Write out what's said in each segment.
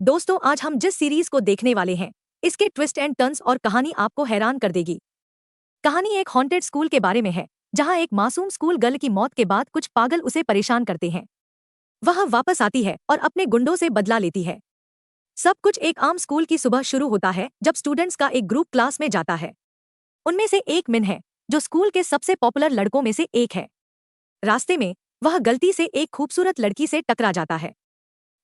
दोस्तों, आज हम जिस सीरीज को देखने वाले हैं, इसके ट्विस्ट एंड टर्न्स और कहानी आपको हैरान कर देगी। कहानी एक हॉन्टेड स्कूल के बारे में है, जहां एक मासूम स्कूल गर्ल की मौत के बाद कुछ पागल उसे परेशान करते हैं। वह वापस आती है और अपने गुंडों से बदला लेती है। सब कुछ एक आम स्कूल की सुबह शुरू होता है, जब स्टूडेंट्स का एक ग्रुप क्लास में जाता है। उनमें से एक मिन है, जो स्कूल के सबसे पॉपुलर लड़कों में से एक है। रास्ते में वह गलती से एक खूबसूरत लड़की से टकरा जाता है।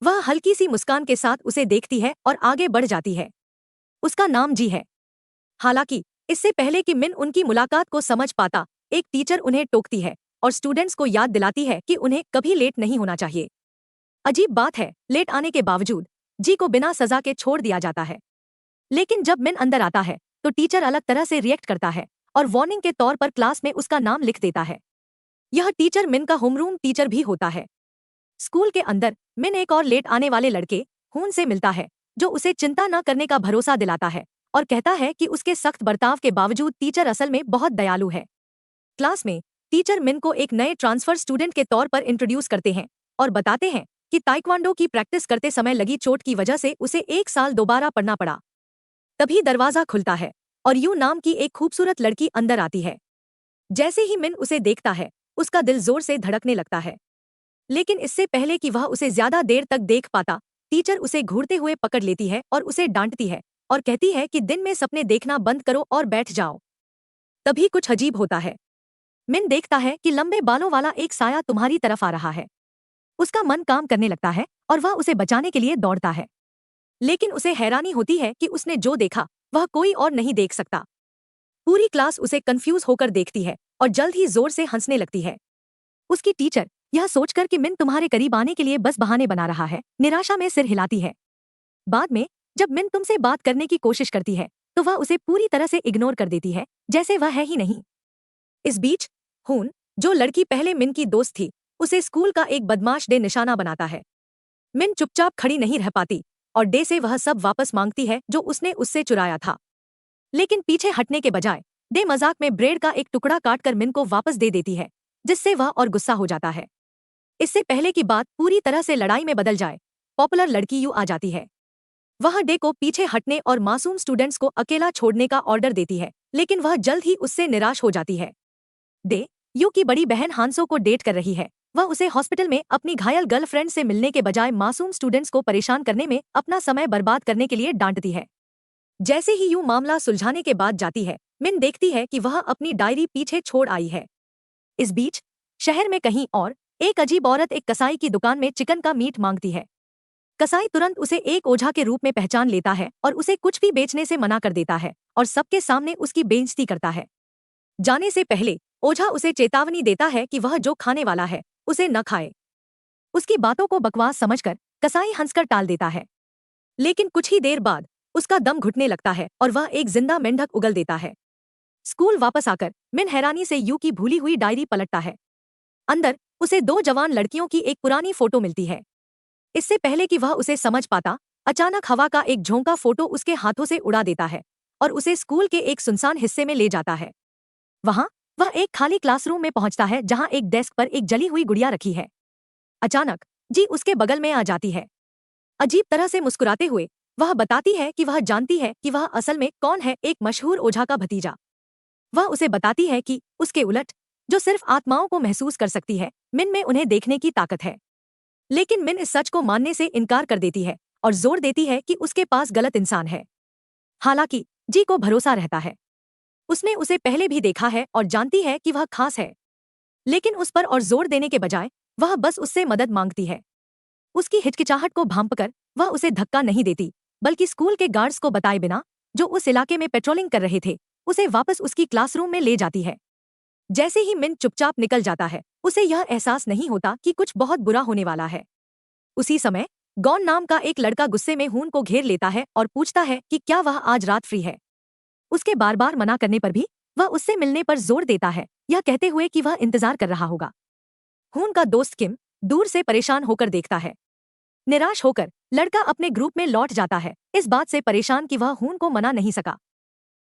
वह हल्की सी मुस्कान के साथ उसे देखती है और आगे बढ़ जाती है। उसका नाम जी है। हालांकि इससे पहले कि मिन उनकी मुलाकात को समझ पाता, एक टीचर उन्हें टोकती है और स्टूडेंट्स को याद दिलाती है कि उन्हें कभी लेट नहीं होना चाहिए। अजीब बात है, लेट आने के बावजूद जी को बिना सजा के छोड़ दिया जाता है। लेकिन जब मिन अंदर आता है तो टीचर अलग तरह से रिएक्ट करता है और वार्निंग के तौर पर क्लास में उसका नाम लिख देता है। यह टीचर मिन का होमरूम टीचर भी होता है। स्कूल के अंदर मिन एक और लेट आने वाले लड़के खून से मिलता है, जो उसे चिंता न करने का भरोसा दिलाता है और कहता है कि उसके सख्त बर्ताव के बावजूद टीचर असल में बहुत दयालु है। क्लास में टीचर मिन को एक नए ट्रांसफर स्टूडेंट के तौर पर इंट्रोड्यूस करते हैं और बताते हैं कि ताइक्वांडो की प्रैक्टिस करते समय लगी चोट की वजह से उसे 1 साल दोबारा पढ़ना पड़ा। तभी दरवाजा खुलता है और यू नाम की एक खूबसूरत लड़की अंदर आती है। जैसे ही मिन उसे देखता है, उसका दिल जोर से धड़कने लगता है। लेकिन इससे पहले कि वह उसे ज्यादा देर तक देख पाता, टीचर उसे घूरते हुए पकड़ लेती है और उसे डांटती है और कहती है कि दिन में सपने देखना बंद करो और बैठ जाओ। तभी कुछ अजीब होता है। मिन देखता है कि लंबे बालों वाला एक साया तुम्हारी तरफ आ रहा है। उसका मन काम करने लगता है और वह उसे बचाने के लिए दौड़ता है। लेकिन उसे हैरानी होती है कि उसने जो देखा वह कोई और नहीं देख सकता। पूरी क्लास उसे कंफ्यूज होकर देखती है और जल्द ही जोर से हंसने लगती है। उसकी टीचर यह सोचकर कि मिन तुम्हारे करीब आने के लिए बस बहाने बना रहा है, निराशा में सिर हिलाती है। बाद में जब मिन तुमसे बात करने की कोशिश करती है तो वह उसे पूरी तरह से इग्नोर कर देती है, जैसे वह है ही नहीं। इस बीच हून, जो लड़की पहले मिन की दोस्त थी, उसे स्कूल का एक बदमाश डे निशाना बनाता है। मिन चुपचाप खड़ी नहीं रह पाती और डे से वह सब वापस मांगती है जो उसने उससे चुराया था। लेकिन पीछे हटने के बजाय डे मजाक में ब्रेड का एक टुकड़ा काटकर मिन को वापस दे देती है, जिससे वह और गुस्सा हो जाता है। इससे पहले की बात पूरी तरह से लड़ाई में बदल जाए, पॉपुलर लड़की यू आ जाती है। वह डे को पीछे हटने और मासूम स्टूडेंट्स को अकेला छोड़ने का ऑर्डर देती है, लेकिन वह जल्द ही उससे निराश हो जाती है। डे यू की बड़ी बहन हांसो को डेट कर रही है। वह उसे हॉस्पिटल में अपनी घायल गर्लफ्रेंड से मिलने के बजाय मासूम स्टूडेंट्स को परेशान करने में अपना समय बर्बाद करने के लिए डांटती है। जैसे ही यू मामला सुलझाने के बाद जाती है, मिन देखती है कि वह अपनी डायरी पीछे छोड़ आई है। इस बीच शहर में कहीं और एक अजीब औरत एक कसाई की दुकान में चिकन का मीट मांगती है। कसाई तुरंत उसे एक ओझा के रूप में पहचान लेता है और उसे कुछ भी बेचने से मना कर देता है और सबके सामने उसकी बेइज्जती करता है। जाने से पहले ओझा उसे चेतावनी देता है कि वह जो खाने वाला है उसे न खाए। उसकी बातों को बकवास समझकर कसाई हंसकर टाल देता है। लेकिन कुछ ही देर बाद उसका दम घुटने लगता है और वह एक जिंदा मेंढक उगल देता है। स्कूल वापस आकर मिन हैरानी से यू की भूली हुई डायरी पलटता है। अंदर उसे 2 जवान लड़कियों की एक पुरानी फोटो मिलती है। इससे पहले कि वह उसे समझ पाता, अचानक हवा का एक झोंका फोटो उसके हाथों से उड़ा देता है और उसे स्कूल के एक सुनसान हिस्से में ले जाता है। वहां वह एक खाली क्लासरूम में पहुंचता है, जहां एक डेस्क पर एक जली हुई गुड़िया रखी है। अचानक जी उसके बगल में आ जाती है। अजीब तरह से मुस्कुराते हुए वह बताती है कि वह जानती है कि वह असल में कौन है, एक मशहूर ओझा का भतीजा। वह उसे बताती है कि उसके उलट, जो सिर्फ आत्माओं को महसूस कर सकती है, मिन में उन्हें देखने की ताकत है। लेकिन मिन इस सच को मानने से इनकार कर देती है और जोर देती है कि उसके पास गलत इंसान है। हालांकि जी को भरोसा रहता है। उसने उसे पहले भी देखा है और जानती है कि वह खास है। लेकिन उस पर और जोर देने के बजाय वह बस उससे मदद मांगती है। उसकी हिचकिचाहट को भांपकर वह उसे धक्का नहीं देती, बल्कि स्कूल के गार्ड्स को बताए बिना, जो उस इलाके में पेट्रोलिंग कर रहे थे, उसे वापस उसकी क्लासरूम में ले जाती है। जैसे ही मिन चुपचाप निकल जाता है, उसे यह एहसास नहीं होता कि कुछ बहुत बुरा होने वाला है। उसी समय गॉन नाम का एक लड़का गुस्से में हून को घेर लेता है और पूछता है कि क्या वह आज रात फ्री है। उसके बार बार मना करने पर भी वह उससे मिलने पर जोर देता है, यह कहते हुए कि वह इंतजार कर रहा होगा। हून का दोस्त किम दूर से परेशान होकर देखता है। निराश होकर लड़का अपने ग्रुप में लौट जाता है, इस बात से परेशान कि वह हून को मना नहीं सका।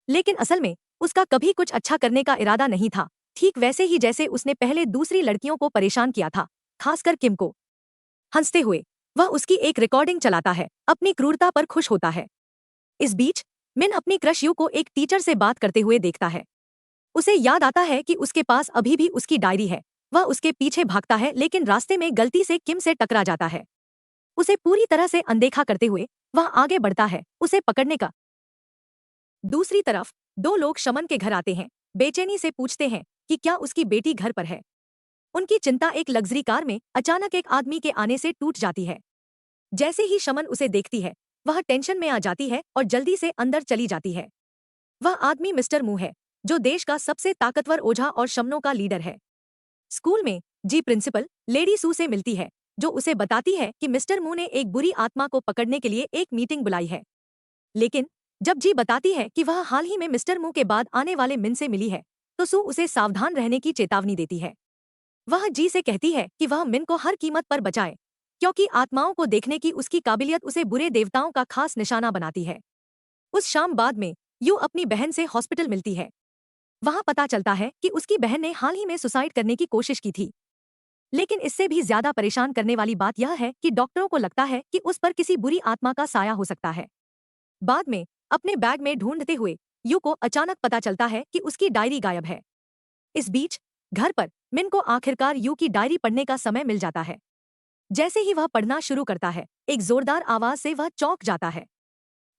लेकिन असल में उसका कभी कुछ अच्छा करने का इरादा नहीं था, ठीक वैसे ही जैसे उसने पहले दूसरी लड़कियों को परेशान किया था, खासकर किम को। हंसते हुए वह उसकी एक रिकॉर्डिंग चलाता है, अपनी क्रूरता पर खुश होता है। इस बीच मिन अपनी क्रश यू को एक टीचर से बात करते हुए देखता है। उसे याद आता है कि उसके पास अभी भी उसकी डायरी है। वह उसके पीछे भागता है लेकिन रास्ते में गलती से किम से टकरा जाता है। उसे पूरी तरह से अनदेखा करते हुए वह आगे बढ़ता है उसे पकड़ने का। दूसरी तरफ दो लोग शमन के घर आते हैं, बेचैनी से पूछते हैं कि क्या उसकी बेटी घर पर है। उनकी चिंता एक लग्जरी कार में अचानक एक आदमी के आने से टूट जाती है। जैसे ही शमन उसे देखती है वह टेंशन में आ जाती है और जल्दी से अंदर चली जाती है। वह आदमी मिस्टर मू है, जो देश का सबसे ताकतवर ओझा और शमनों का लीडर है। स्कूल में जी प्रिंसिपल लेडी सू से मिलती है, जो उसे बताती है कि मिस्टर मू ने एक बुरी आत्मा को पकड़ने के लिए एक मीटिंग बुलाई है। लेकिन जब जी बताती है कि वह हाल ही में मिस्टर मू के बाद आने वाले मिन से मिली है, तो सू उसे सावधान रहने की चेतावनी देती है। वह जी से कहती है कि वह मिन को हर कीमत पर बचाए, क्योंकि आत्माओं को देखने की उसकी काबिलियत उसे बुरे देवताओं का खास निशाना बनाती है। उस शाम बाद में यू अपनी बहन से हॉस्पिटल मिलती है। वहां पता चलता है कि उसकी बहन ने हाल ही में सुसाइड करने की कोशिश की थी। लेकिन इससे भी ज्यादा परेशान करने वाली बात यह है कि डॉक्टरों को लगता है कि उस पर किसी बुरी आत्मा का साया हो सकता है। बाद में अपने बैग में ढूंढते हुए यू को अचानक पता चलता है कि उसकी डायरी गायब है। इस बीच घर पर मिन को आखिरकार यू की डायरी पढ़ने का समय मिल जाता है। जैसे ही वह पढ़ना शुरू करता है एक जोरदार आवाज से वह चौंक जाता है।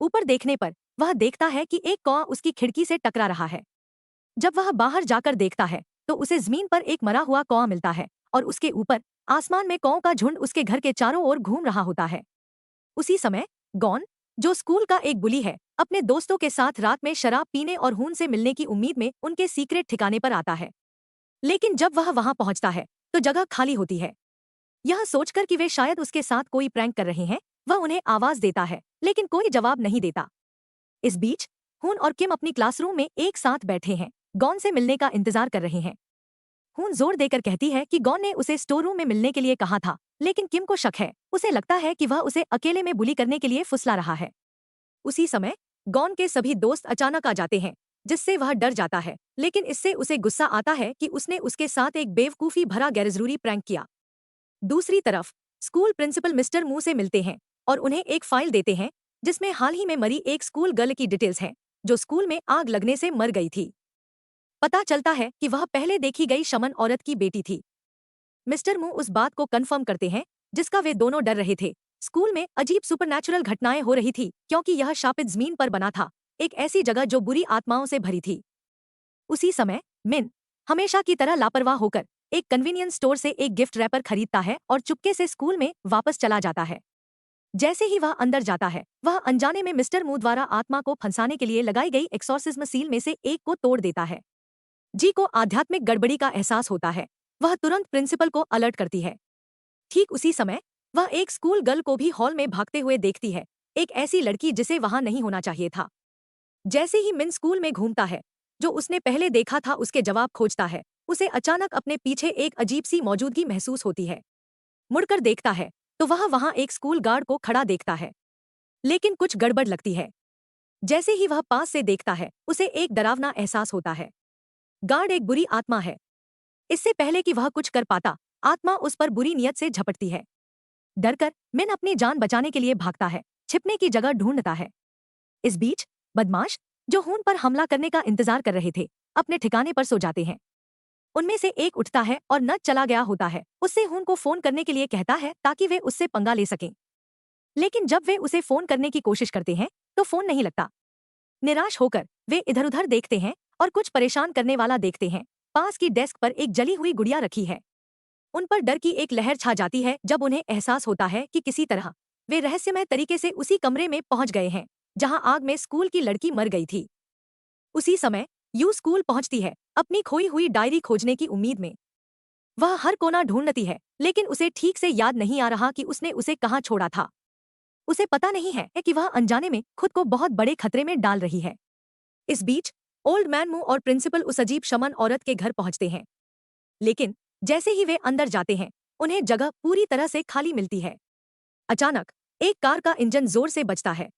ऊपर देखने पर वह देखता है कि एक कौआ उसकी खिड़की से टकरा रहा है। जब वह बाहर जाकर देखता है तो उसे जमीन पर एक मरा हुआ कौआ मिलता है और उसके ऊपर आसमान में कौओं का झुंड उसके घर के चारों ओर घूम रहा होता है। उसी समय गॉन, जो स्कूल का एक बुली है, अपने दोस्तों के साथ रात में शराब पीने और खून से मिलने की उम्मीद में उनके सीक्रेट ठिकाने पर आता है। लेकिन जब वह वहां पहुंचता है तो जगह खाली होती है। यह सोचकर कि वे शायद उसके साथ कोई प्रैंक कर रहे हैं, वह उन्हें आवाज देता है लेकिन कोई जवाब नहीं देता। इस बीच खून और किम अपनी क्लासरूम में एक साथ बैठे हैं, गॉन से मिलने का इंतजार कर रहे हैं। खून जोर देकर कहती है कि गॉन ने उसे स्टोर रूम में मिलने के लिए कहा था, लेकिन किम को शक है। उसे लगता है कि वह उसे अकेले में बुली करने के लिए फुसला रहा है। उसी समय गॉन के सभी दोस्त अचानक आ जाते हैं, जिससे वह डर जाता है, लेकिन इससे उसे गुस्सा आता है कि उसने उसके साथ एक बेवकूफी भरा गैरजरूरी प्रैंक किया। दूसरी तरफ स्कूल प्रिंसिपल मिस्टर मू से मिलते हैं और उन्हें एक फाइल देते हैं जिसमें हाल ही में मरी एक स्कूल गर्ल की डिटेल्स हैं, जो स्कूल में आग लगने से मर गई थी। पता चलता है कि वह पहले देखी गई शमन औरत की बेटी थी। मिस्टर मू उस बात को कंफर्म करते हैं जिसका वे दोनों डर रहे थे। स्कूल में अजीब सुपरनैचुरल घटनाएं हो रही थी क्योंकि यह शापित जमीन पर बना था, एक ऐसी जगह जो बुरी आत्माओं से भरी थी। उसी समय मिन हमेशा की तरह लापरवाह होकर एक कन्वीनियंस स्टोर से एक गिफ्ट रैपर खरीदता है और चुपके से स्कूल में वापस चला जाता है। जैसे ही वह अंदर जाता है वह अनजाने में मिस्टर मू द्वारा आत्मा को फंसाने के लिए लगाई गई एक्सॉर्सिज्म सील में से एक को तोड़ देता है। जी को आध्यात्मिक गड़बड़ी का एहसास होता है। वह तुरंत प्रिंसिपल को अलर्ट करती है। ठीक उसी समय वह एक स्कूल गर्ल को भी हॉल में भागते हुए देखती है, एक ऐसी लड़की जिसे वहां नहीं होना चाहिए था। जैसे ही मिन स्कूल में घूमता है, जो उसने पहले देखा था उसके जवाब खोजता है, उसे अचानक अपने पीछे एक अजीब सी मौजूदगी महसूस होती है। मुड़कर देखता है तो वह वहां एक स्कूल गार्ड को खड़ा देखता है, लेकिन कुछ गड़बड़ लगती है। जैसे ही वह पास से देखता है उसे एक डरावना एहसास होता है। गार्ड एक बुरी आत्मा है। इससे पहले कि वह कुछ कर पाता, आत्मा उस पर बुरी नियत से झपटती है। डरकर मिन अपनी जान बचाने के लिए भागता है, छिपने की जगह ढूंढता है। इस बीच बदमाश, जो हून पर हमला करने का इंतजार कर रहे थे, अपने ठिकाने पर सो जाते हैं। उनमें से एक उठता है और न चला गया होता है, उससे हून को फोन करने के लिए कहता है ताकि वे उससे पंगा ले सकें। लेकिन जब वे उसे फोन करने की कोशिश करते हैं तो फोन नहीं लगता। निराश होकर वे इधर उधर देखते हैं और कुछ परेशान करने वाला देखते हैं। पास की डेस्क पर एक जली हुई गुड़िया रखी है। उन पर डर की एक लहर छा जाती है जब उन्हें एहसास होता है कि किसी तरह वे रहस्यमय तरीके से उसी कमरे में पहुंच गए हैं जहां आग में स्कूल की लड़की मर गई थी। उसी समय यू स्कूल पहुंचती है, अपनी खोई हुई डायरी खोजने की उम्मीद में। वह हर कोना ढूंढती है, लेकिन उसे ठीक से याद नहीं आ रहा कि उसने उसे कहाँ छोड़ा था। उसे पता नहीं है कि वह अनजाने में खुद को बहुत बड़े खतरे में डाल रही है। इस बीच ओल्ड मैन मू और प्रिंसिपल उस अजीब शमन औरत के घर पहुंचते हैं। लेकिन जैसे ही वे अंदर जाते हैं उन्हें जगह पूरी तरह से खाली मिलती है। अचानक एक कार का इंजन जोर से बजता है।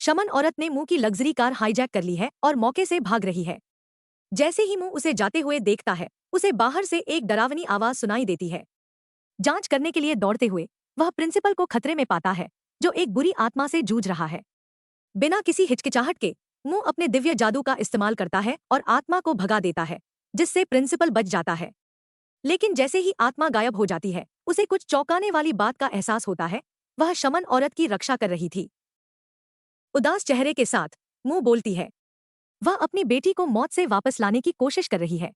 शमन औरत ने मुंह की लग्जरी कार हाईजैक कर ली है और मौके से भाग रही है। जैसे ही मुंह उसे जाते हुए देखता है उसे बाहर से एक डरावनी आवाज सुनाई देती है। जांच करने के लिए दौड़ते हुए वह प्रिंसिपल को खतरे में पाता है, जो एक बुरी आत्मा से जूझ रहा है। बिना किसी हिचकिचाहट के मुंह अपने दिव्य जादू का इस्तेमाल करता है और आत्मा को भगा देता है, जिससे प्रिंसिपल बच जाता है। लेकिन जैसे ही आत्मा गायब हो जाती है, उसे कुछ चौंकाने वाली बात का एहसास होता है। वह शमन औरत की रक्षा कर रही थी। उदास चेहरे के साथ मुंह बोलती है। वह अपनी बेटी को मौत से वापस लाने की कोशिश कर रही है।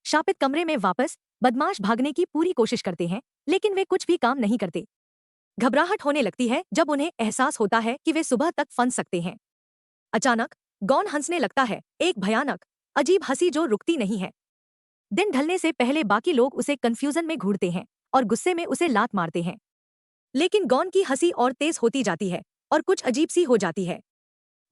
शापित कमरे में वापस बदमाश भागने की पूरी कोशिश करते हैं, लेकिन वे कुछ भी काम नहीं करते। घबराहट होने लगती है जब उन्हें एहसास होता है कि वे सुबह तक फंस सकते हैं। अचानक गॉन हंसने लगता है, एक भयानक अजीब हंसी जो रुकती नहीं है। दिन ढलने से पहले बाकी लोग उसे कंफ्यूजन में घूरते हैं और गुस्से में उसे लात मारते हैं। लेकिन गॉन की हंसी और तेज होती जाती है और कुछ अजीब सी हो जाती है।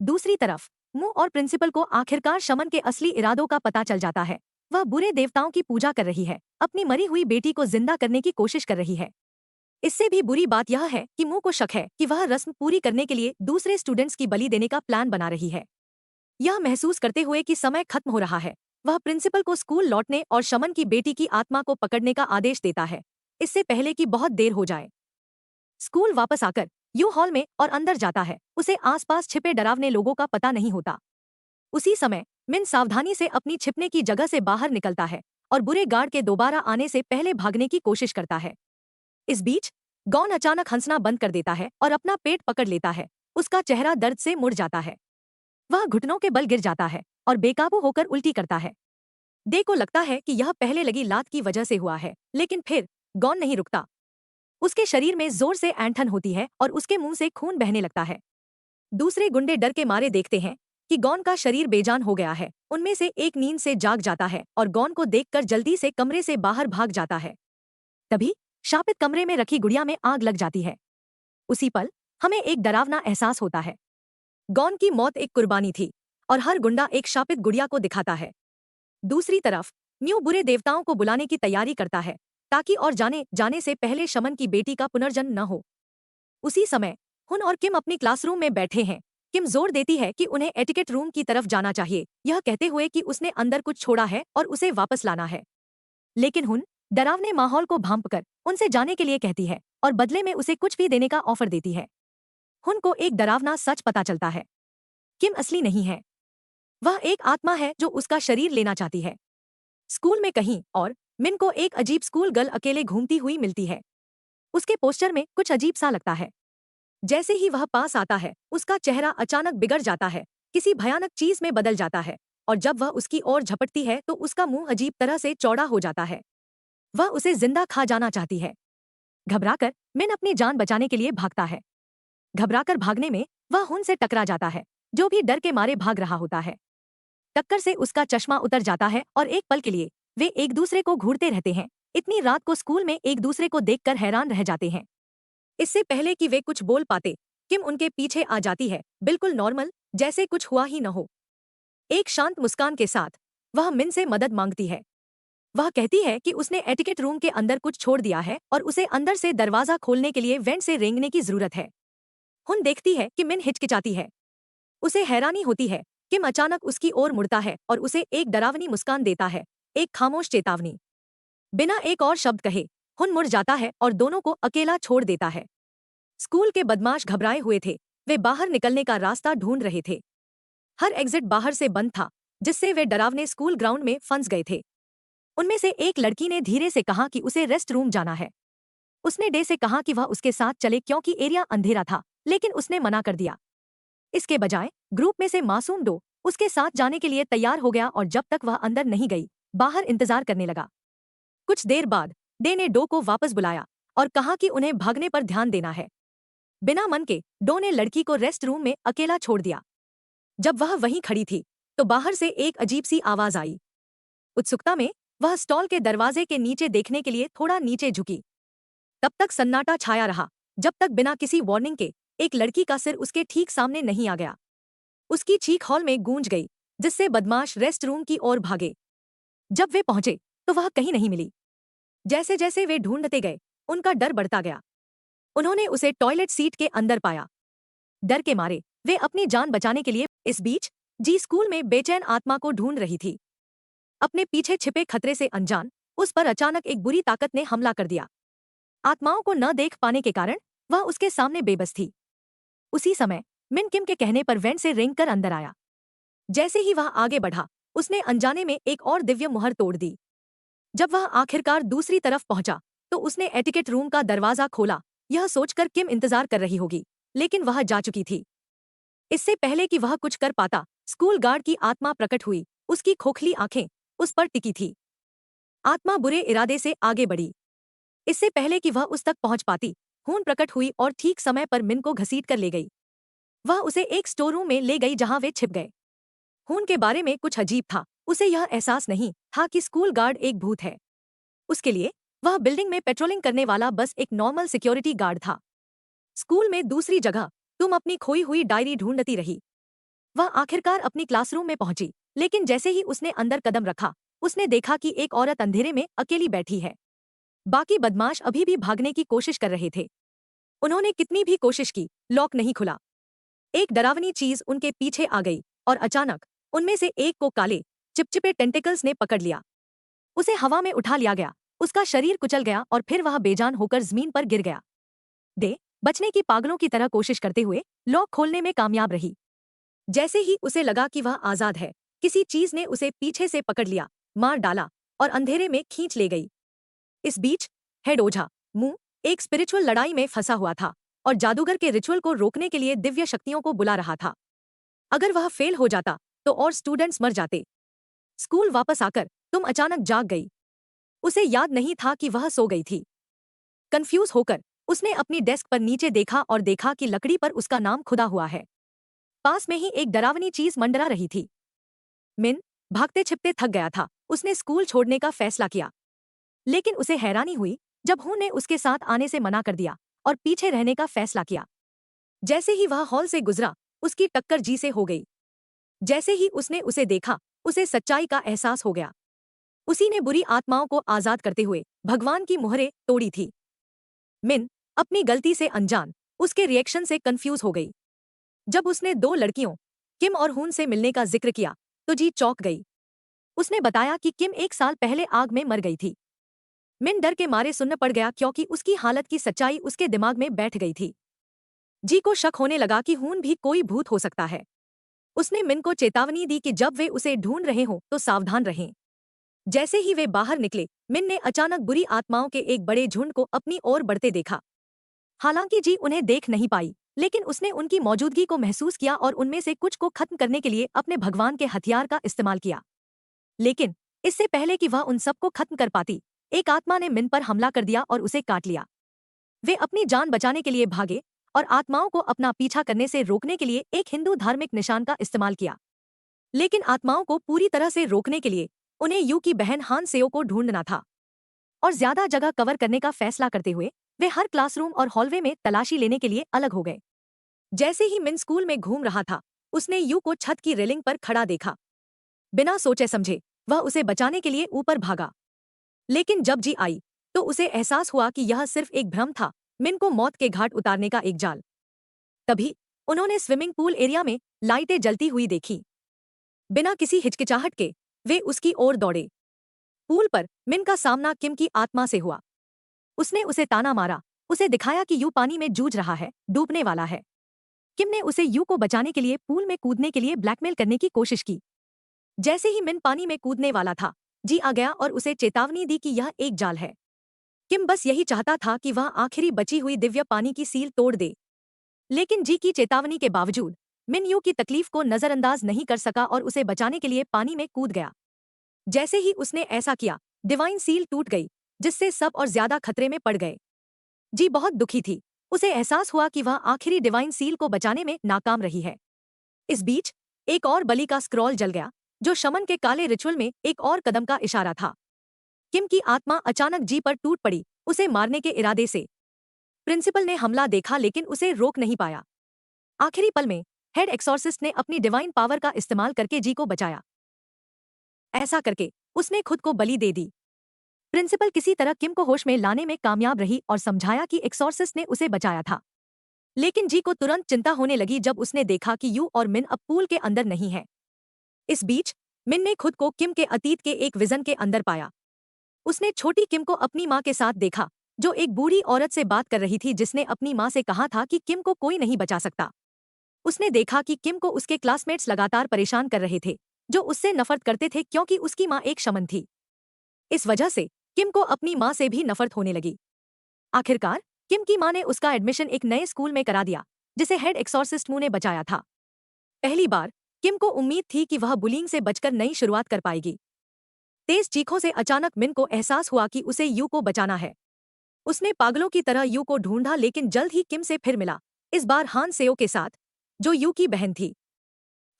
दूसरी तरफ मुंह और प्रिंसिपल को आखिरकार शमन के असली इरादों का पता चल जाता है। वह बुरे देवताओं की पूजा कर रही है, अपनी मरी हुई बेटी को जिंदा करने की कोशिश कर रही है। इससे भी बुरी बात यह है कि मुंह को शक है कि वह रस्म पूरी करने के लिए दूसरे स्टूडेंट्स की बलि देने का प्लान बना रही है। यह महसूस करते हुए कि समय खत्म हो रहा है, वह प्रिंसिपल को स्कूल लौटने और शमन की बेटी की आत्मा को पकड़ने का आदेश देता है, इससे पहले कि बहुत देर हो जाए। स्कूल वापस आकर यू हॉल में और अंदर जाता है। उसे आसपास छिपे डरावने लोगों का पता नहीं होता। उसी समय मिन सावधानी से अपनी छिपने की जगह से बाहर निकलता है और बुरे गार्ड के दोबारा आने से पहले भागने की कोशिश करता है। इस बीच गॉन अचानक हंसना बंद कर देता है और अपना पेट पकड़ लेता है। उसका चेहरा दर्द से मुड़ जाता है। वह घुटनों के बल गिर जाता है और बेकाबू होकर उल्टी करता है। डे को लगता है कि यह पहले लगी लात की वजह से हुआ है, लेकिन फिर गॉन नहीं रुकता। उसके शरीर में जोर से ऐंठन होती है और उसके मुंह से खून बहने लगता है। दूसरे गुंडे डर के मारे देखते हैं कि गॉन का शरीर बेजान हो गया है। उनमें से एक नींद से जाग जाता है और गॉन को देखकर जल्दी से कमरे से बाहर भाग जाता है। तभी शापित कमरे में रखी गुड़िया में आग लग जाती है। उसी पल हमें एक डरावना एहसास होता है। गॉन की मौत एक कुर्बानी थी और हर गुंडा एक शापित गुड़िया को दिखाता है। दूसरी तरफ न्यू बुरे देवताओं को बुलाने की तैयारी करता है, ताकि और जाने से पहले शमन की बेटी का पुनर्जन्म न हो। उसी समय हुन और किम अपनी क्लासरूम में बैठे हैं। किम जोर देती है कि उन्हें एटिकेट रूम की तरफ जाना चाहिए, यह कहते हुए कि उसने अंदर कुछ छोड़ा है और उसे वापस लाना है। लेकिन हुन डरावने माहौल को भांपकर उनसे जाने के लिए कहती है और बदले में उसे कुछ भी देने का ऑफर देती है। हुन को एक डरावना सच पता चलता है। किम असली नहीं है। वह एक आत्मा है जो उसका शरीर लेना चाहती है। स्कूल में कहीं और मिन को एक अजीब स्कूल गर्ल अकेले घूमती हुई मिलती है। उसके पोस्टर में कुछ अजीब सा लगता है। जैसे ही वह पास आता है, उसका चेहरा अचानक बिगड़ जाता है, किसी भयानक चीज में बदल जाता है, और जब वह उसकी ओर झपटती है तो उसका मुंह अजीब तरह से चौड़ा हो जाता है। वह उसे जिंदा खा जाना चाहती है। घबराकर मिन अपनी जान बचाने के लिए भागता है। घबराकर भागने में वह हुन से टकरा जाता है, जो भी डर के मारे भाग रहा होता है। टक्कर से उसका चश्मा उतर जाता है और एक पल के लिए वे एक दूसरे को घूरते रहते हैं। इतनी रात को स्कूल में एक दूसरे को देखकर हैरान रह जाते हैं। इससे पहले कि वे कुछ बोल पाते, किम उनके पीछे आ जाती है, बिल्कुल नॉर्मल, जैसे कुछ हुआ ही न हो। एक शांत मुस्कान के साथ वह मिन से मदद मांगती है। वह कहती है कि उसने एटिकेट रूम के अंदर कुछ छोड़ दिया है और उसे अंदर से दरवाजा खोलने के लिए वेंट से रेंगने की जरूरत है। हुन देखती है कि मिन हिचकिचाती है। उसे हैरानी होती है। किम अचानक उसकी ओर मुड़ता है और उसे एक डरावनी मुस्कान देता है, एक खामोश चेतावनी। बिना एक और शब्द कहे हुन मुड़ जाता है और दोनों को अकेला छोड़ देता है। स्कूल के बदमाश घबराए हुए थे। वे बाहर निकलने का रास्ता ढूंढ रहे थे। हर एग्जिट बाहर से बंद था, जिससे वे डरावने स्कूल ग्राउंड में फंस गए थे। उनमें से एक लड़की ने धीरे से कहा कि उसे रेस्ट रूम जाना है। उसने डे से कहा कि वह उसके साथ चले क्योंकि एरिया अंधेरा था, लेकिन उसने मना कर दिया। इसके बजाय ग्रुप में से मासूम डो उसके साथ जाने के लिए तैयार हो गया और जब तक वह अंदर नहीं गई, बाहर इंतजार करने लगा। कुछ देर बाद डे ने डो को वापस बुलाया और कहा कि उन्हें भागने पर ध्यान देना है। बिना मन के डो ने लड़की को रेस्ट रूम में अकेला छोड़ दिया। जब वह वहीं खड़ी थी तो बाहर से एक अजीब सी आवाज आई। उत्सुकता में वह स्टॉल के दरवाजे के नीचे देखने के लिए थोड़ा नीचे झुकी। तब तक सन्नाटा छाया रहा, जब तक बिना किसी वार्निंग के एक लड़की का सिर उसके ठीक सामने नहीं आ गया। उसकी चीख हॉल में गूंज गई, जिससे बदमाश रेस्ट रूम की ओर भागे। जब वे पहुंचे तो वह कहीं नहीं मिली। जैसे जैसे वे ढूंढते गए, उनका डर बढ़ता गया। उन्होंने उसे टॉयलेट सीट के अंदर पाया। डर के मारे वे अपनी जान बचाने के लिए इस बीच जी स्कूल में बेचैन आत्मा को ढूंढ रही थी। अपने पीछे छिपे खतरे से अनजान उस पर अचानक एक बुरी ताकत ने हमला कर दिया। आत्माओं को न देख पाने के कारण वह उसके सामने बेबस थी। उसी समय मिन किम के कहने पर वेंट से रेंग कर अंदर आया। जैसे ही वह आगे बढ़ा, उसने अनजाने में एक और दिव्य मुहर तोड़ दी। जब वह आखिरकार दूसरी तरफ पहुंचा, तो उसने एटिकेट रूम का दरवाजा खोला, यह सोचकर किम इंतजार कर रही होगी, लेकिन वह जा चुकी थी। इससे पहले कि वह कुछ कर पाता, स्कूल गार्ड की आत्मा प्रकट हुई। उसकी खोखली आंखें उस पर टिकी थी। आत्मा बुरे इरादे से आगे बढ़ी। इससे पहले कि वह उस तक पहुंच पाती, खून प्रकट हुई और ठीक समय पर मिन को घसीट कर ले गई। वह उसे एक स्टोर रूम में ले गई जहां वे छिप गए। खून के बारे में कुछ अजीब था। उसे यह एहसास नहीं था कि स्कूल गार्ड एक भूत है। उसके लिए वह बिल्डिंग में पेट्रोलिंग करने वाला बस एक नॉर्मल सिक्योरिटी गार्ड था। स्कूल में दूसरी जगह तुम अपनी खोई हुई डायरी ढूंढती रही। वह आखिरकार अपनी क्लासरूम में पहुंची, लेकिन जैसे ही उसने अंदर कदम रखा, उसने देखा कि एक औरत अंधेरे में अकेली बैठी है। बाकी बदमाश अभी भी भागने की कोशिश कर रहे थे। उन्होंने कितनी भी कोशिश की, लॉक नहीं खुला। एक डरावनी चीज उनके पीछे आ गई और अचानक उनमें से एक को काले चिपचिपे टेंटिकल्स ने पकड़ लिया। उसे हवा में उठा लिया गया, उसका शरीर कुचल गया और फिर वह बेजान होकर जमीन पर गिर गया। डे बचने की पागलों की तरह कोशिश करते हुए लॉक खोलने में कामयाब रही। जैसे ही उसे लगा कि वह आजाद है, किसी चीज ने उसे पीछे से पकड़ लिया, मार डाला और अंधेरे में खींच ले गई। इस बीच हेड ओझा मुंह एक स्पिरिचुअल लड़ाई में फंसा हुआ था और जादूगर के रिचुअल को रोकने के लिए दिव्य शक्तियों को बुला रहा था। अगर वह फेल हो जाता तो और स्टूडेंट्स मर जाते। स्कूल वापस आकर तुम अचानक जाग गई। उसे याद नहीं था कि वह सो गई थी। कंफ्यूज होकर उसने अपनी डेस्क पर नीचे देखा और देखा कि लकड़ी पर उसका नाम खुदा हुआ है। पास में ही एक डरावनी चीज मंडरा रही थी। मिन भागते छिपते थक गया था। उसने स्कूल छोड़ने का फैसला किया, लेकिन उसे हैरानी हुई जब हू ने उसके साथ आने से मना कर दिया और पीछे रहने का फैसला किया। जैसे ही वह हॉल से गुजरा, उसकी टक्कर जी से हो गई। जैसे ही उसने उसे देखा, उसे सच्चाई का एहसास हो गया। उसी ने बुरी आत्माओं को आजाद करते हुए भगवान की मुहरें तोड़ी थी। मिन अपनी गलती से अनजान उसके रिएक्शन से कंफ्यूज हो गई। जब उसने दो लड़कियों किम और हून से मिलने का जिक्र किया, तो जी चौंक गई। उसने बताया कि किम 1 साल पहले आग में मर गई थी। मिन डर के मारे सुन्न पड़ गया क्योंकि उसकी हालत की सच्चाई उसके दिमाग में बैठ गई थी। जी को शक होने लगा कि हून भी कोई भूत हो सकता है। उसने मिन को चेतावनी दी कि जब वे उसे ढूंढ रहे हों तो सावधान रहें। जैसे ही वे बाहर निकले, मिन ने अचानक बुरी आत्माओं के एक बड़े झुंड को अपनी ओर बढ़ते देखा। हालांकि जी उन्हें देख नहीं पाई, लेकिन उसने उनकी मौजूदगी को महसूस किया और उनमें से कुछ को खत्म करने के लिए अपने भगवान के हथियार का इस्तेमाल किया। लेकिन इससे पहले कि वह उन सबको खत्म कर पाती, एक आत्मा ने मिन पर हमला कर दिया और उसे काट लिया। वे अपनी जान बचाने के लिए भागे और आत्माओं को अपना पीछा करने से रोकने के लिए एक हिंदू धार्मिक निशान का इस्तेमाल किया। लेकिन आत्माओं को पूरी तरह से रोकने के लिए उन्हें यू की बहन हान सेओ को ढूंढना था और ज्यादा जगह कवर करने का फैसला करते हुए वे हर क्लासरूम और हॉलवे में तलाशी लेने के लिए अलग हो गए। जैसे ही मिन स्कूल में घूम रहा था, उसने यू को छत की रेलिंग पर खड़ा देखा। बिना सोचे समझे वह उसे बचाने के लिए ऊपर भागा, लेकिन जब जी आई तो उसे एहसास हुआ कि यह सिर्फ एक भ्रम था, मिन को मौत के घाट उतारने का एक जाल। तभी उन्होंने स्विमिंग पूल एरिया में लाइटें जलती हुई देखी। बिना किसी हिचकिचाहट के वे उसकी ओर दौड़े। पूल पर मिन का सामना किम की आत्मा से हुआ। उसने उसे ताना मारा, उसे दिखाया कि यू पानी में जूझ रहा है, डूबने वाला है। किम ने उसे यू को बचाने के लिए पूल में कूदने के लिए ब्लैकमेल करने की कोशिश की। जैसे ही मिन पानी में कूदने वाला था, जी आ गया और उसे चेतावनी दी कि यह एक जाल है। किम बस यही चाहता था कि वह आखिरी बची हुई दिव्य पानी की सील तोड़ दे। लेकिन जी की चेतावनी के बावजूद मिन यू की तकलीफ को नजरअंदाज नहीं कर सका और उसे बचाने के लिए पानी में कूद गया। जैसे ही उसने ऐसा किया, डिवाइन सील टूट गई, जिससे सब और ज्यादा खतरे में पड़ गए। जी बहुत दुखी थी। उसे एहसास हुआ कि वह आखिरी डिवाइन सील को बचाने में नाकाम रही है। इस बीच एक और बलि का स्क्रॉल जल गया, जो शमन के काले रिचुअल में एक और कदम का इशारा था। किम की आत्मा अचानक जी पर टूट पड़ी, उसे मारने के इरादे से। प्रिंसिपल ने हमला देखा लेकिन उसे रोक नहीं पाया। आखिरी पल में हेड एक्सॉर्सिस्ट ने अपनी डिवाइन पावर का इस्तेमाल करके जी को बचाया। ऐसा करके उसने खुद को बलि दे दी। प्रिंसिपल किसी तरह किम को होश में लाने में कामयाब रही और समझाया कि एक्सॉर्सिस्ट ने उसे बचाया था। लेकिन जी को तुरंत चिंता होने लगी जब उसने देखा कि यू और मिन अब पूल के अंदर नहीं है। इस बीच मिन ने खुद को किम के अतीत के एक विजन के अंदर पाया। उसने छोटी किम को अपनी मां के साथ देखा, जो एक बूढ़ी औरत से बात कर रही थी जिसने अपनी माँ से कहा था कि किम को कोई नहीं बचा सकता। उसने देखा कि किम को उसके क्लासमेट्स लगातार परेशान कर रहे थे, जो उससे नफरत करते थे क्योंकि उसकी माँ एक शमन थी। इस वजह से किम को अपनी माँ से भी नफरत होने लगी। आखिरकार किम की माँ ने उसका एडमिशन एक नए स्कूल में करा दिया, जिसे हेड एक्सॉर्सिस्ट मू ने बचाया था। पहली बार किम को उम्मीद थी कि वह बुलिंग से बचकर नई शुरुआत कर पाएगी। तेज चीखों से अचानक मिन को एहसास हुआ कि उसे यू को बचाना है। उसने पागलों की तरह यू को ढूंढा लेकिन जल्द ही किम से फिर मिला, इस बार हान सेओ के साथ, जो यू की बहन थी।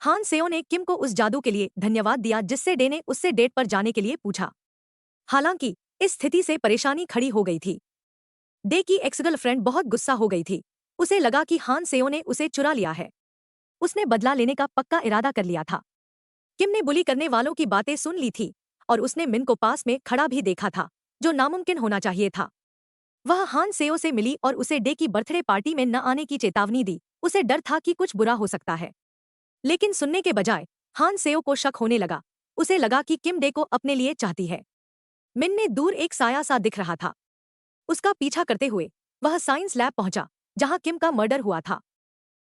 हान सेओ ने किम को उस जादू के लिए धन्यवाद दिया जिससे डे ने उससे डेट पर जाने के लिए पूछा। हालांकि इस स्थिति से परेशानी खड़ी हो गई थी। डे की एक्स गर्लफ्रेंड बहुत गुस्सा हो गई थी। उसे लगा कि हान सेओ ने उसे चुरा लिया है। उसने बदला लेने का पक्का इरादा कर लिया था। किम ने बुली करने वालों की बातें सुन ली थी और उसने मिन को पास में खड़ा भी देखा था, जो नामुमकिन होना चाहिए था। वह हान सेओ से मिली और उसे डे की बर्थडे पार्टी में न आने की चेतावनी दी। उसे डर था कि कुछ बुरा हो सकता है, लेकिन सुनने के बजाय हान सेओ को शक होने लगा। उसे लगा कि किम डे को अपने लिए चाहती है। मिन ने दूर एक साया सा दिख रहा था। उसका पीछा करते हुए वह साइंस लैब पहुंचा, जहां किम का मर्डर हुआ था।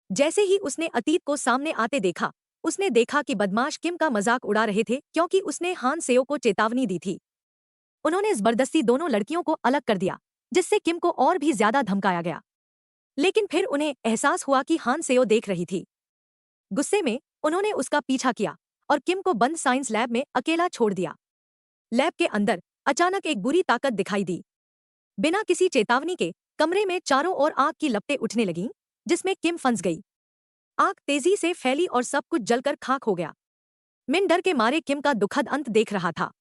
जैसे ही उसने अतीत को सामने आते देखा, उसने देखा कि बदमाश किम का मजाक उड़ा रहे थे क्योंकि उसने हान सेओ को चेतावनी दी थी। उन्होंने जबरदस्ती दोनों लड़कियों को अलग कर दिया, जिससे किम को और भी ज्यादा धमकाया गया। लेकिन फिर उन्हें एहसास हुआ कि हान सेओ देख रही थी। गुस्से में उन्होंने उसका पीछा किया और किम को बंद साइंस लैब में अकेला छोड़ दिया। लैब के अंदर अचानक एक बुरी ताकत दिखाई दी। बिना किसी चेतावनी के कमरे में चारों ओर आग की लपटें उठने लगीं, जिसमें किम फंस गई। आग तेजी से फैली और सब कुछ जलकर खाक हो गया। मिन डर के मारे किम का दुखद अंत देख रहा था।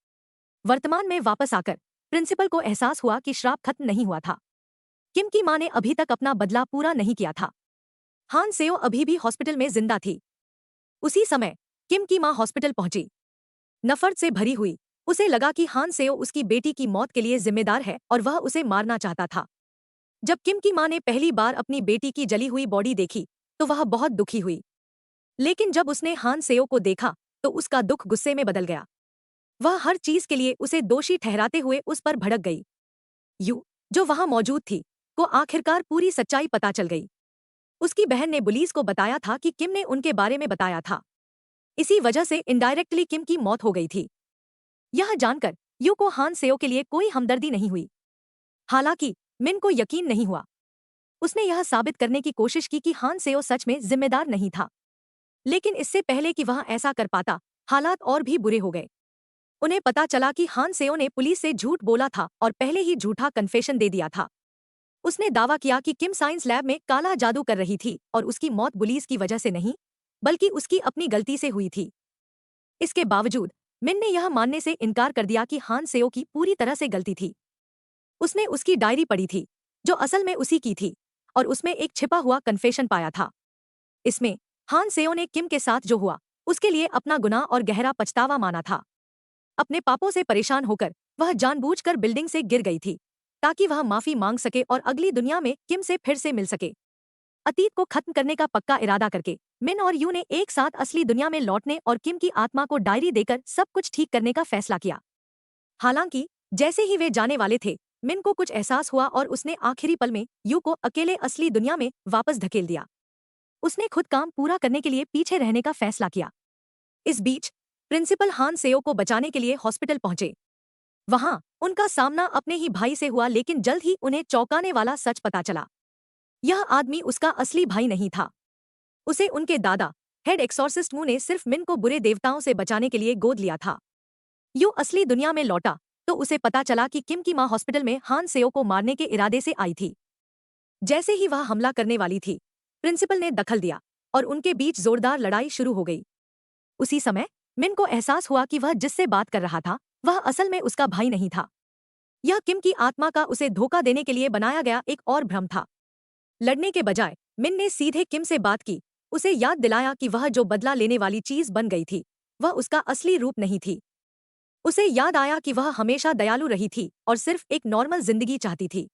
वर्तमान में वापस आकर प्रिंसिपल को एहसास हुआ कि श्राप खत्म नहीं हुआ था। किम की मां ने अभी तक अपना बदला पूरा नहीं किया था। हान सेओ अभी भी हॉस्पिटल में जिंदा थी। उसी समय किम की मां हॉस्पिटल पहुंची, नफरत से भरी हुई। उसे लगा कि हान सेओ उसकी बेटी की मौत के लिए जिम्मेदार है और वह उसे मारना चाहता था। जब किम की मां ने पहली बार अपनी बेटी की जली हुई बॉडी देखी, तो वह बहुत दुखी हुई। लेकिन जब उसने हान सेओ को देखा, तो उसका दुख गुस्से में बदल गया। वह हर चीज के लिए उसे दोषी ठहराते हुए उस पर भड़क गई। यू, जो वहां मौजूद थी, को आखिरकार पूरी सच्चाई पता चल गई। उसकी बहन ने पुलिस को बताया था कि किम ने उनके बारे में बताया था। इसी वजह से इनडायरेक्टली किम की मौत हो गई थी। यह जानकर यू को हान सेओ के लिए कोई हमदर्दी नहीं हुई। हालांकि मिन को यकीन नहीं हुआ। उसने यह साबित करने की कोशिश की कि हान सेओ सच में जिम्मेदार नहीं था। लेकिन इससे पहले कि वह ऐसा कर पाता, हालात और भी बुरे हो गए। उन्हें पता चला कि हान सेओ ने पुलिस से झूठ बोला था और पहले ही झूठा कन्फेशन दे दिया था। उसने दावा किया कि किम साइंस लैब में काला जादू कर रही थी और उसकी मौत पुलिस की वजह से नहीं, बल्कि उसकी अपनी गलती से हुई थी। इसके बावजूद मिन ने यह मानने से इनकार कर दिया कि हान सेओ की पूरी तरह से गलती थी। उसने उसकी डायरी पढ़ी थी, जो असल में उसी की थी, और उसमें एक छिपा हुआ कन्फेशन पाया था। इसमें हान सेओ ने किम के साथ जो हुआ, उसके लिए अपना गुनाह और गहरा पछतावा माना था। अपने पापों से परेशान होकर वह जानबूझकर बिल्डिंग से गिर गई थी, ताकि वह माफी मांग सके और अगली दुनिया में किम से फिर से मिल सके। अतीत को खत्म करने का पक्का इरादा करके मिन और यू ने एक साथ असली दुनिया में लौटने और किम की आत्मा को डायरी देकर सब कुछ ठीक करने का फैसला किया। हालांकि जैसे ही वे जाने वाले थे, मिन को कुछ एहसास हुआ और उसने आखिरी पल में यू को अकेले असली दुनिया में वापस धकेल दिया। उसने खुद काम पूरा करने के लिए पीछे रहने का फैसला किया। इस बीच प्रिंसिपल हान सेओ को बचाने के लिए हॉस्पिटल पहुंचे। वहां उनका सामना अपने ही भाई से हुआ, लेकिन जल्द ही उन्हें चौंकाने वाला सच पता चला। यह आदमी उसका असली भाई नहीं था। उसे उनके दादा हेड एक्सॉर्सिस्ट मू ने सिर्फ मिन को बुरे देवताओं से बचाने के लिए गोद लिया था। यू असली दुनिया में लौटा तो उसे पता चला कि किम की मां हॉस्पिटल में हान सेओ को मारने के इरादे से आई थी। जैसे ही वह हमला करने वाली थी, प्रिंसिपल ने दखल दिया और उनके बीच जोरदार लड़ाई शुरू हो गई। उसी समय मिन को एहसास हुआ कि वह जिससे बात कर रहा था, वह असल में उसका भाई नहीं था। यह किम की आत्मा का उसे धोखा देने के लिए बनाया गया एक और भ्रम था। लड़ने के बजाय मिन ने सीधे किम से बात की, उसे याद दिलाया कि वह जो बदला लेने वाली चीज बन गई थी, वह उसका असली रूप नहीं थी। उसे याद आया कि वह हमेशा दयालु रही थी और सिर्फ एक नॉर्मल जिंदगी चाहती थी।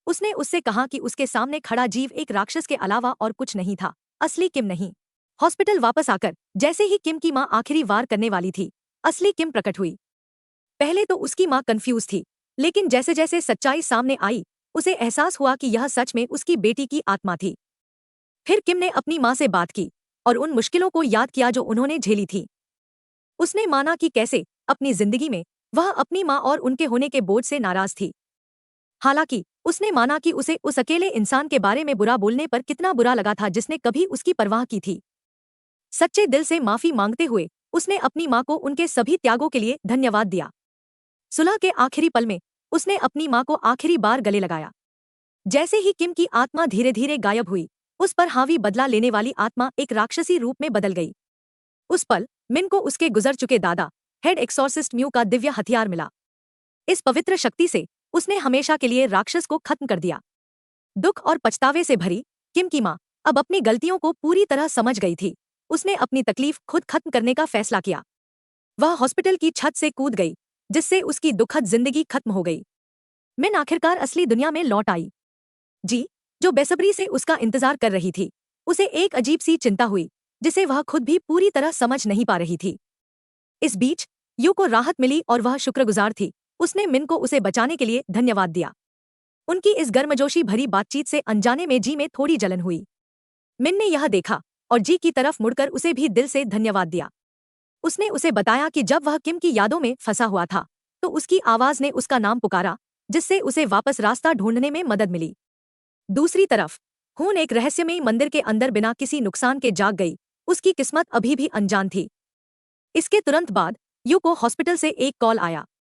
उसने उससे कहा कि उसके सामने खड़ा जीव एक राक्षस के अलावा और कुछ नहीं था, असली किम नहीं। हॉस्पिटल वापस आकर जैसे ही किम की मां आखिरी वार करने वाली थी, असली किम प्रकट हुई। पहले तो उसकी मां कंफ्यूज थी, लेकिन जैसे जैसे सच्चाई सामने आई, उसे एहसास हुआ कि यह सच में उसकी बेटी की आत्मा थी। फिर किम ने अपनी माँ से बात की और उन मुश्किलों को याद किया जो उन्होंने झेली थी। उसने माना कि कैसे अपनी जिंदगी में वह अपनी माँ और उनके होने के बोझ से नाराज थी। हालांकि उसने माना कि उसे उस अकेले इंसान के बारे में बुरा बोलने पर कितना बुरा लगा था जिसने कभी उसकी परवाह की थी। सच्चे दिल से माफी मांगते हुए उसने अपनी माँ को उनके सभी त्यागों के लिए धन्यवाद दिया। सुलह के आखिरी पल में उसने अपनी माँ को आखिरी बार गले लगाया। जैसे ही किम की आत्मा धीरे धीरे गायब हुई, उस पर हावी बदला लेने वाली आत्मा एक राक्षसी रूप में बदल गई। उस पल मिन को उसके गुजर चुके दादा हेड एक्सॉर्सिस्ट म्यू का दिव्य हथियार मिला। इस पवित्र शक्ति से उसने हमेशा के लिए राक्षस को खत्म कर दिया। दुख और पछतावे से भरी किम की माँ अब अपनी गलतियों को पूरी तरह समझ गई थी। उसने अपनी तकलीफ खुद खत्म करने का फैसला किया। वह हॉस्पिटल की छत से कूद गई, जिससे उसकी दुखद जिंदगी खत्म हो गई। मिन आखिरकार असली दुनिया में लौट आई। जी, जो बेसब्री से उसका इंतजार कर रही थी, उसे एक अजीब सी चिंता हुई जिसे वह खुद भी पूरी तरह समझ नहीं पा रही थी। इस बीच यू को राहत मिली और वह शुक्रगुजार थी। उसने मिन को उसे बचाने के लिए धन्यवाद दिया। उनकी इस गर्मजोशी भरी बातचीत से अनजाने में जी में थोड़ी जलन हुई। मिन ने यह देखा और जी की तरफ मुड़कर उसे भी दिल से धन्यवाद दिया। उसने उसे बताया कि जब वह किम की यादों में फंसा हुआ था, तो उसकी आवाज ने उसका नाम पुकारा, जिससे उसे वापस रास्ता ढूंढने में मदद मिली। दूसरी तरफ खून एक रहस्यमयी मंदिर के अंदर बिना किसी नुकसान के जाग गई। उसकी किस्मत अभी भी अनजान थी। इसके तुरंत बाद यू को हॉस्पिटल से एक कॉल आया।